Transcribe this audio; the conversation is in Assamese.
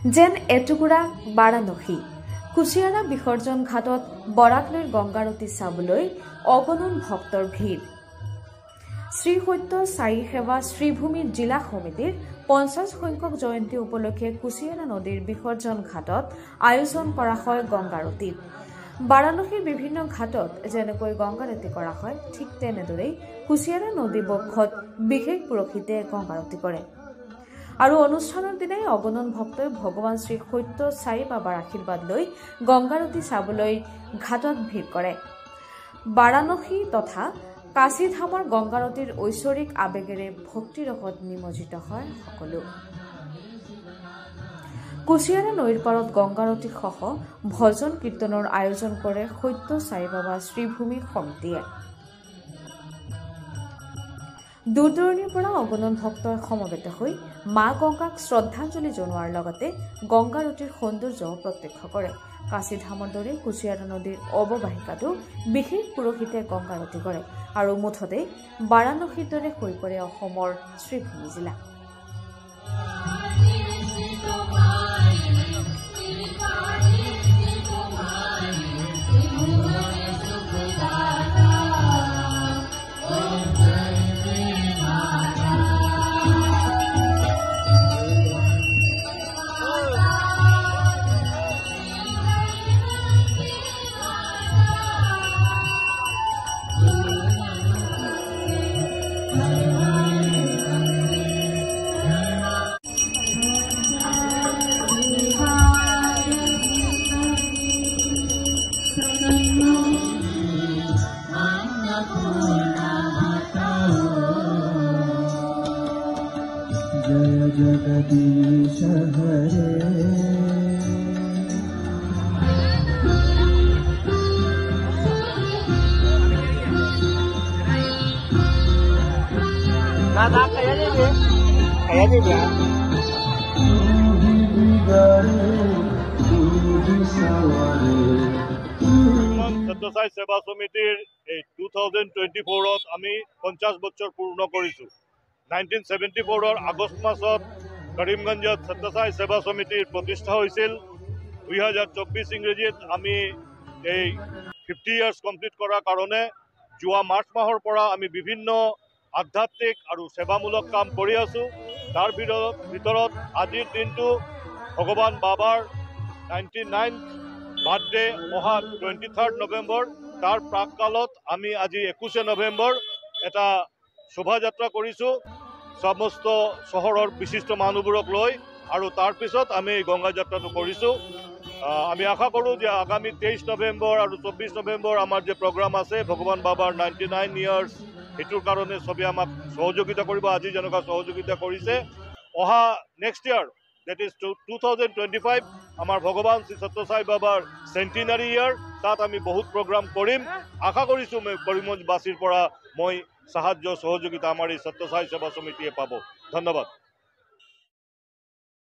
যেন এটুকুৰা বাৰাণসী কুশিয়াৰা বিসৰ্জন ঘাটত বৰাকলৈৰ গংগাৰতী চাবলৈ অগণন ভক্তৰ ভিৰ। শ্ৰী সত্য সাই সেৱা শ্ৰীভূমি জিলা সমিতিৰ 50 সংখ্যক জয়ন্তী উপলক্ষে কুশিয়াৰা নদীৰ বিসৰ্জন ঘাটত আয়োজন কৰা হয় গংগাৰতীত। বাৰাণসীৰ বিভিন্ন ঘাটত যেনেকৈ গংগাৰতী কৰা হয় ঠিক তেনেদৰেই কুশিয়াৰা নদী বক্ষত বিশেষ পুৰোহিতে গংগাৰতী কৰে আৰু অনুষ্ঠানৰ দিনাই অগণন ভক্তই ভগৱান শ্ৰী সত্য সাই বাবাৰ আশীৰ্বাদ লৈ গংগাৰতী চাবলৈ ঘাটত ভিৰ কৰে। বাৰাণসী তথা কাশীধামৰ গংগাৰতীৰ ঐশ্বৰিক আবেগেৰে ভক্তিৰসত নিমজ্জিত হয় সকলো। কুশিয়াৰা নৈৰ পাৰত গংগাৰতী সহ ভজন কীৰ্তনৰ আয়োজন কৰে সত্য সাই বাবা শ্ৰীভূমি সমিতিয়ে। দূৰ দূৰণিৰ পৰা অগণন ভক্তই সমবেত হৈ মা গংগাক শ্ৰদ্ধাঞ্জলি জনোৱাৰ লগতে গংগাৰতীৰ সৌন্দৰ্য প্ৰত্যক্ষ কৰে। কাশীধামৰ দৰে কুশিয়াৰা নদীৰ অৱবাহিকাতো বিশেষ পুৰোহিতে গংগাৰতী কৰে আৰু মুঠতে বাৰাণসীৰ দৰে হৈ পৰে অসমৰ শ্ৰীভূমি জিলা। जय जगदीश हरे Nada kayak ni সত্য সাই সেৱা সমিতিৰ এই 2024ত আমি 50 বছৰ পূৰ্ণ কৰিছো। 1974 আগষ্ট মাসত কৰিমগঞ্জত সত্য সাই সেৱা সমিতিৰ প্ৰতিষ্ঠা হৈছিল। 2024 ইংৰাজীত আমি এই 50 ইয়াৰ্স কমপ্লিট কৰাৰ কাৰণে যোৱা মাৰ্চ মাহৰ পৰা আমি বিভিন্ন আধ্যাত্মিক আৰু সেৱামূলক কাম কৰি আছো। তাৰ ভিতৰত আজিৰ দিনটো ভগৱান বাবাৰ 99th বাৰ্থডে অহা 23rd নৱেম্বৰ, তাৰ প্ৰাককালত আমি আজি 21 নৱেম্বৰ এটা শোভাযাত্ৰা কৰিছো সমস্ত চহৰৰ বিশিষ্ট মানুহবোৰক লৈ, আৰু তাৰ পিছত আমি গংগা যাত্ৰাটো কৰিছো। আমি আশা কৰোঁ যে আগামী 23 নৱেম্বৰ আৰু 24 নৱেম্বৰ আমাৰ যে প্ৰগ্ৰাম আছে ভগৱান বাবাৰ 99 ইয়াৰ্স, সেইটোৰ কাৰণে সবে আমাক সহযোগিতা কৰিব। আজি যেনেকুৱা সহযোগিতা কৰিছে, অহা নেক্সট ইয়াৰ that is 2025 আমাৰ ভগৱান শ্ৰী সত্য সাই বাবাৰ সেন্টিনাৰী ইয়াৰ, তাত আমি বহুত প্ৰগ্ৰাম কৰিম। আশা কৰিছোঁ মই কৰিমগঞ্জবাসীৰ পৰা মই সাহায্য সহযোগিতা আমাৰ এই সত্য সাই সেৱা সমিতিয়ে পাব। ধন্যবাদ।